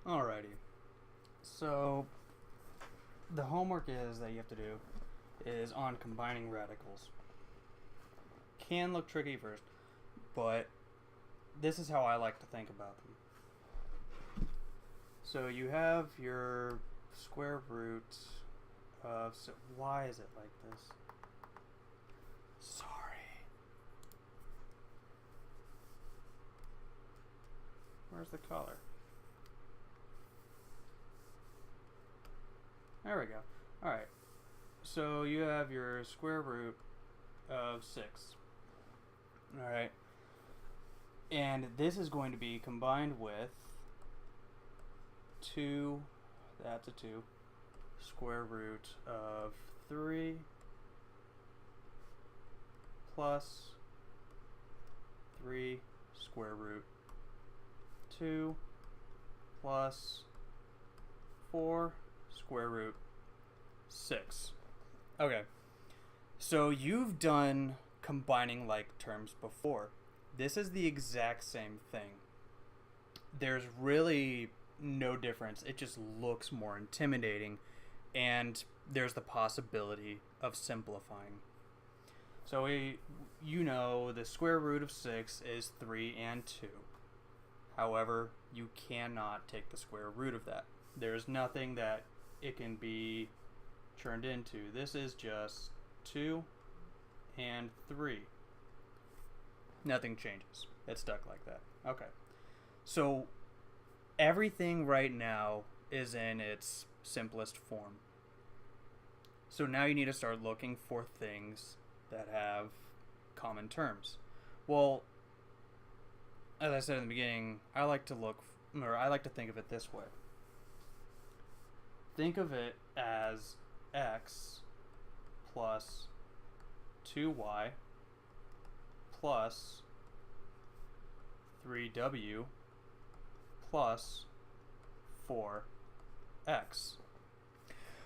Alrighty. So the homework is that you have to do is on combining radicals. Can look tricky first, but this is how I like to think about them. So you have your square root of. So why is it like this? Sorry. Where's the color? There we go. Alright. So you have your square root of 6. Alright. And this is going to be combined with 2, that's a 2, square root of 3 plus 3 square root 2 plus 4 square root 6. Okay, so you've done combining like terms before. This is the exact same thing. There's really no difference. It just looks more intimidating, and there's the possibility of simplifying. So the square root of 6 is 3 and 2. However, you cannot take the square root of that. There's nothing that it can be turned into. This is just 2 and 3. Nothing changes. It's stuck like that. Okay. So everything right now is in its simplest form. So now you need to start looking for things that have common terms. Well, as I said in the beginning, I like to think of it this way. Think of it as x plus 2y plus 3w plus 4x.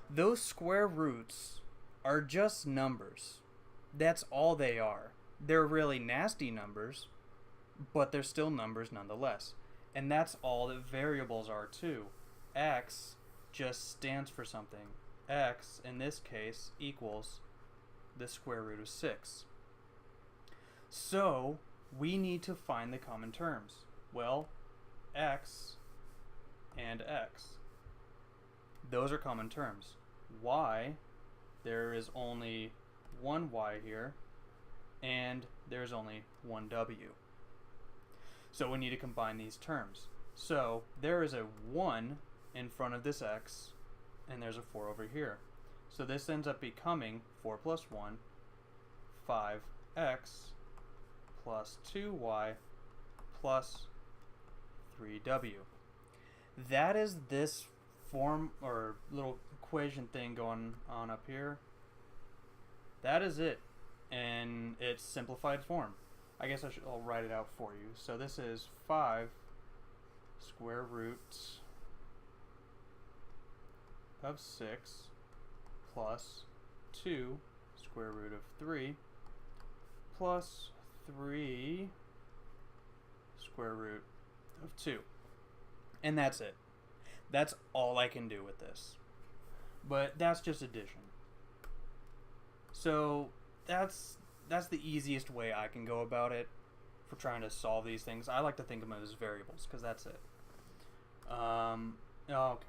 Those square roots are just numbers. That's all they are. They're really nasty numbers, but they're still numbers nonetheless. And that's all that variables are too. X just stands for something. X, in this case, equals the square root of 6. So, we need to find the common terms. Well, x and x. Those are common terms. Y, there is only one y here, and there's only one w. So we need to combine these terms. So there is a 1 in front of this x, and there's a 4 over here. So this ends up becoming 4 plus 1, 5x plus 2y plus 3w. That is this form or little equation thing going on up here. That is it in its simplified form. I guess I'll write it out for you. So this is 5 square root of 6 plus 2 square root of 3 plus 3 square root of 2. And that's it. That's all I can do with this. But that's just addition. So that's the easiest way I can go about it for trying to solve these things. I like to think of them as variables because that's it. Okay. I'll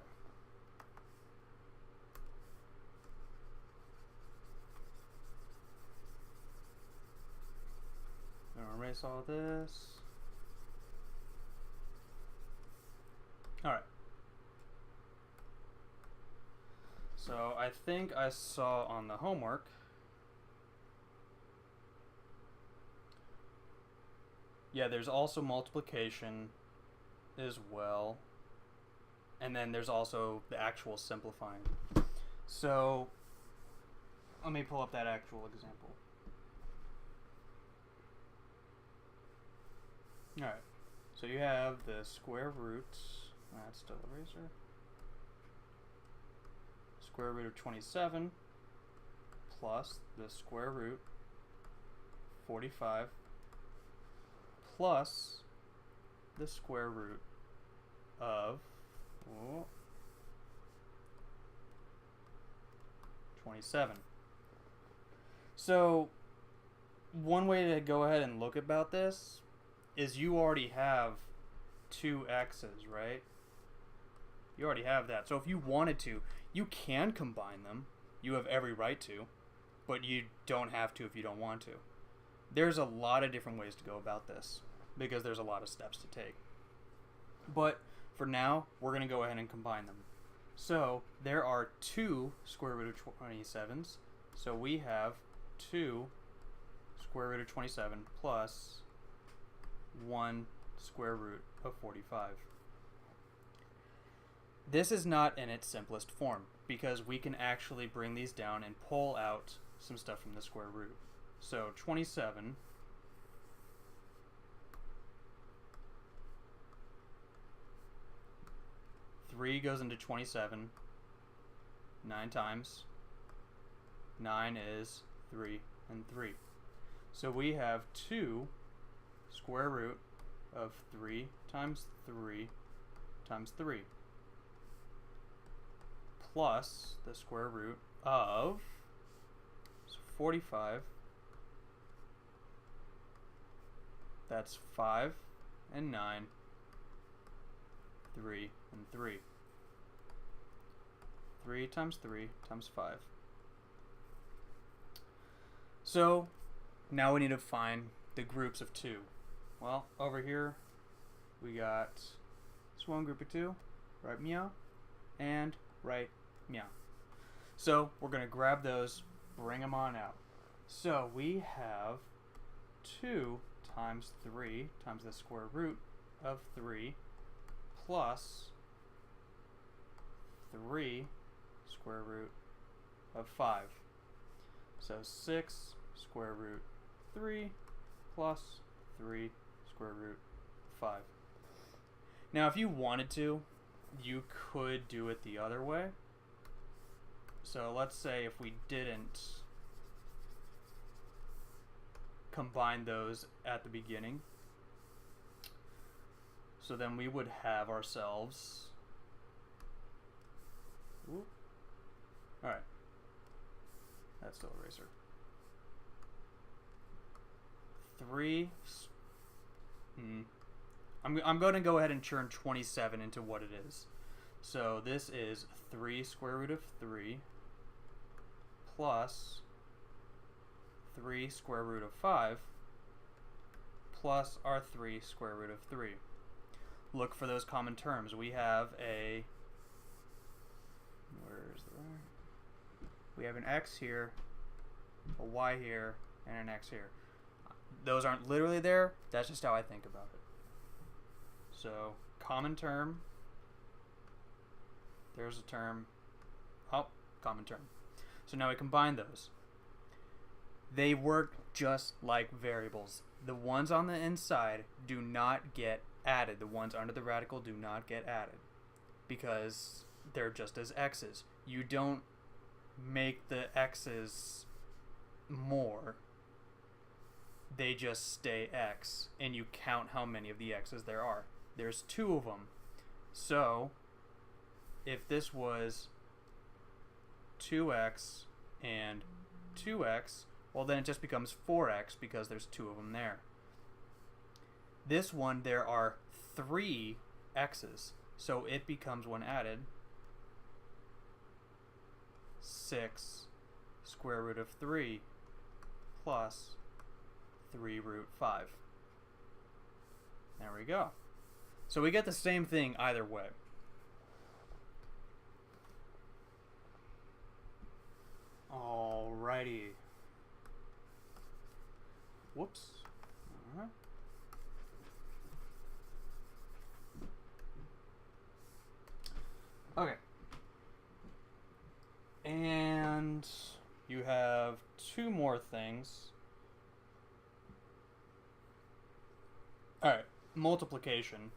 erase all this. Alright. So I think I saw on the homework there's also multiplication as well. And then there's also the actual simplifying. So let me pull up that actual example. Alright. So you have the square root, that's still eraser, square root of 27 plus the square root 45 plus the square root of 27. So one way to go ahead and look about this is you already have two x's, right? You already have that. So if you wanted to, you can combine them. You have every right to, but you don't have to if you don't want to. There's a lot of different ways to go about this because there's a lot of steps to take. But for now, we're going to go ahead and combine them. So there are 2 square root of 27s. So we have 2 square root of 27 plus 1 square root of 45. This is not in its simplest form because we can actually bring these down and pull out some stuff from the square root. So 27 3 goes into 27 9 times. 9 is 3 and 3. So we have 2 square root of 3 times 3 times 3 plus the square root of 45. That's 5 and 9, 3 and 3. 3 times 3 times 5. So now we need to find the groups of 2. Well, over here we got this one group of 2, right meow, and right meow. So we're going to grab those, bring them on out. So we have 2 times 3 times the square root of 3 plus 3 square root of 5. So 6 square root 3 plus 3 square root 5. Now if you wanted to, you could do it the other way. So let's say if we didn't combine those at the beginning, so then we would have ourselves, alright, that's still eraser, 3, I'm going to go ahead and turn 27 into what it is. So this is 3 square root of 3 plus 3 square root of 5 plus our 3 square root of 3. Look for those common terms. We have a, where's the, we have an x here, a y here, and an x here. Those aren't literally there, that's just how I think about it. So common term, there's a term, oh, common term. So now we combine those. They work just like variables. The ones on the inside do not get added. The ones under the radical do not get added because they're just as x's. You don't make the x's more. They just stay x, and you count how many of the x's there are. There's 2 of them. So if this was 2x and 2x, well then it just becomes 4x because there's 2 of them there. This one, there are 3 x's, so it becomes, when added, 6 square root of 3 plus 3 root 5. There we go. So we get the same thing either way. Alrighty. Whoops. Alright. Okay. And you have 2 more things. Alright, multiplication.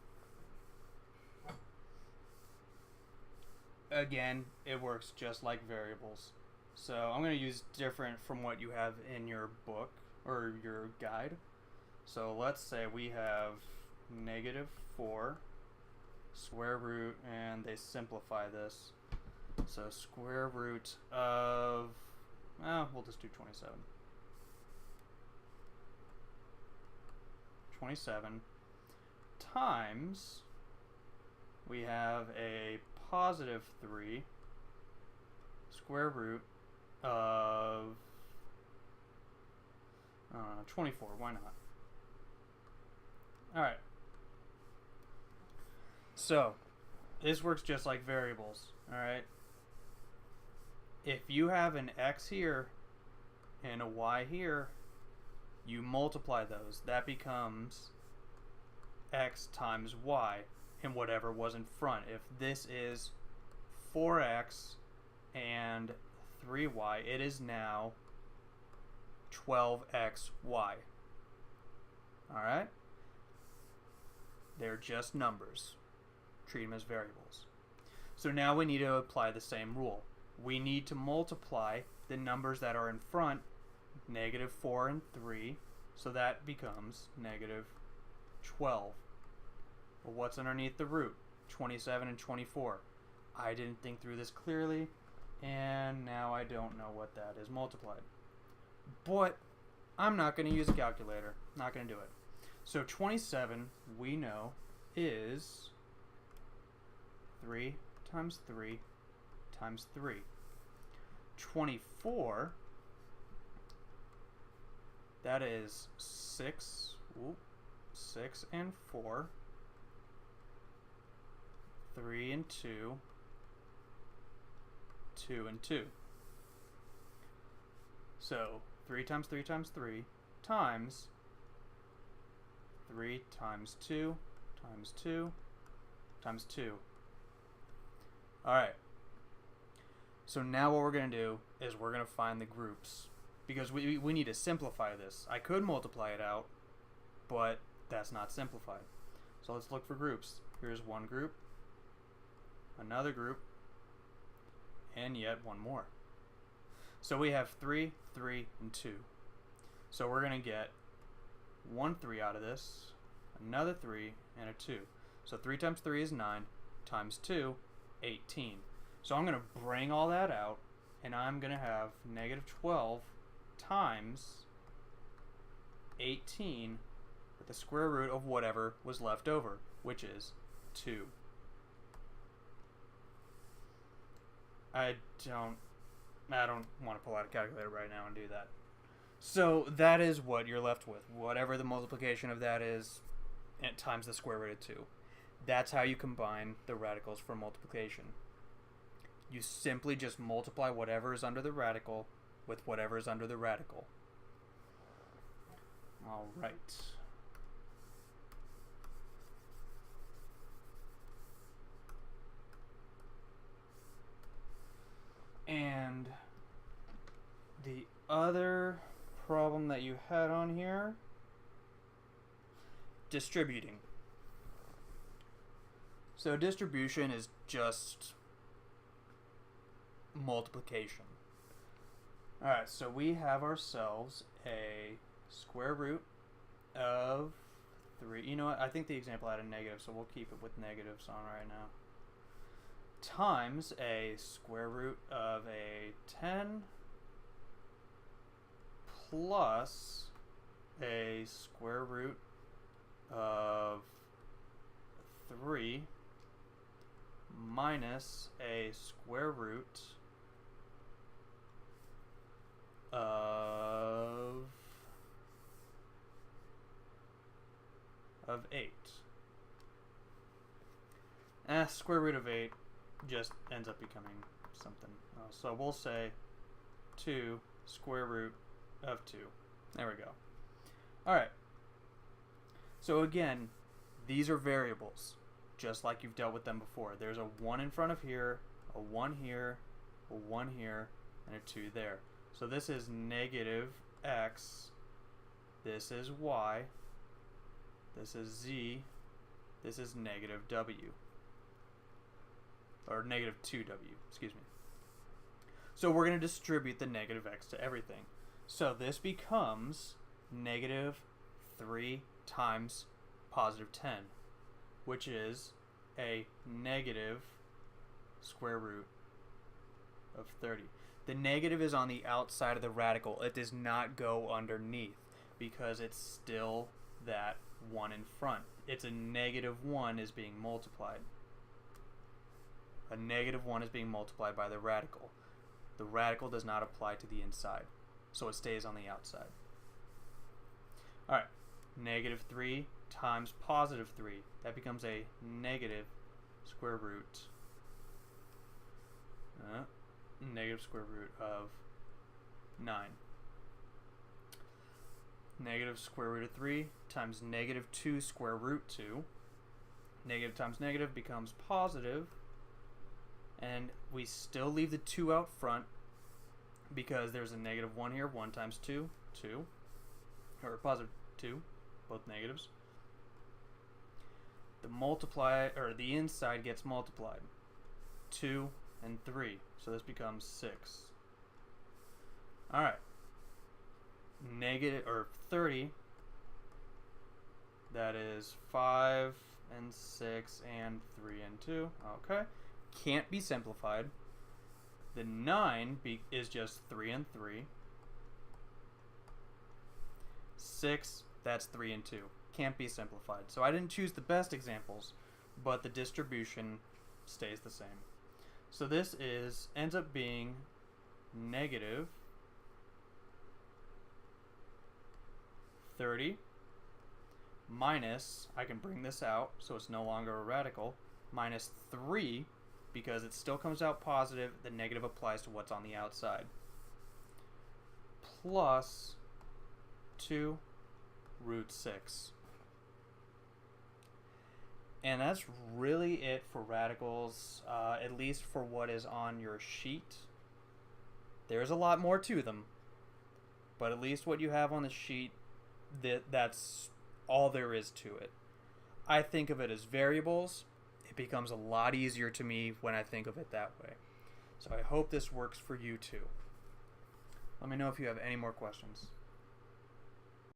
Again, it works just like variables. So I'm going to use different from what you have in your book or your guide. So let's say we have -4 square root, and they simplify this. So square root of, we'll just do 27. 27 times, we have a positive 3 square root of 24. Why not? Alright. So, this works just like variables. Alright. If you have an x here and a y here, you multiply those. That becomes x times y and whatever was in front. If this is 4x and 3y, it is now 12xy. Alright? They're just numbers. Treat them as variables. So now we need to apply the same rule. We need to multiply the numbers that are in front, negative 4 and 3, so that becomes negative 12. Well, what's underneath the root? 27 and 24. I didn't think through this clearly, and now I don't know what that is multiplied. But I'm not going to use a calculator. Not going to do it. So 27, we know, is 3 times 3 times 3. 24, that is 6 and 4, 3 and 2, 2 and 2. So 3 times 3 times 3 times 3 times 2 times 2 times 2. Alright. So now what we're going to do is we're going to find the groups. Because we need to simplify this. I could multiply it out, but that's not simplified. So let's look for groups. Here's one group, another group, and yet one more. So we have 3, 3, and 2. So we're going to get 1 3 out of this, another 3, and a 2. So 3 times 3 is 9, times 2, 18. So I'm going to bring all that out, and I'm going to have negative 12 times 18 with the square root of whatever was left over, which is 2. I don't want to pull out a calculator right now and do that. So that is what you're left with. Whatever the multiplication of that is, and times the square root of 2. That's how you combine the radicals for multiplication. You simply just multiply whatever is under the radical with whatever is under the radical. All right. And the other problem that you had on here, distributing. So distribution is just multiplication. Alright, so we have ourselves a square root of 3. You know what? I think the example had a negative, so we'll keep it with negatives on right now. Times a square root of a 10 plus a square root of 3 minus a square root of 8. Square root of 8 just ends up becoming something else. So we'll say 2 square root of 2. There we go. Alright. So again, these are variables, just like you've dealt with them before. There's a 1 in front of here, a 1 here, a 1 here, and a 2 there. So this is negative x, this is y, this is z, this is negative w. Or negative 2w, excuse me. So we're going to distribute the negative x to everything. So this becomes negative 3 times positive 10, which is a negative square root of 30. The negative is on the outside of the radical. It does not go underneath because it's still that 1 in front. It's a negative 1 is being multiplied. A negative 1 is being multiplied by the radical. The radical does not apply to the inside, so it stays on the outside. Alright, negative 3 times positive 3. That becomes a negative square root. Negative square root of 9. Negative square root of 3 times negative 2 square root 2. Negative times negative becomes positive. And we still leave the 2 out front because there's a negative 1 here. 1 times 2, 2. Or positive 2, both negatives. The inside gets multiplied. 2 and 3. So this becomes 6. Alright. Negative, or 30. That is 5 and 6 and 3 and 2. Okay. Can't be simplified. The 9 is just 3 and 3. 6, that's 3 and 2. Can't be simplified. So I didn't choose the best examples, but the distribution stays the same. So this ends up being negative 30 minus, I can bring this out so it's no longer a radical, minus 3, because it still comes out positive, the negative applies to what's on the outside, plus 2 root 6. And that's really it for radicals, at least for what is on your sheet. There's a lot more to them, but at least what you have on the sheet, that's all there is to it. I think of it as variables. It becomes a lot easier to me when I think of it that way. So I hope this works for you too. Let me know if you have any more questions.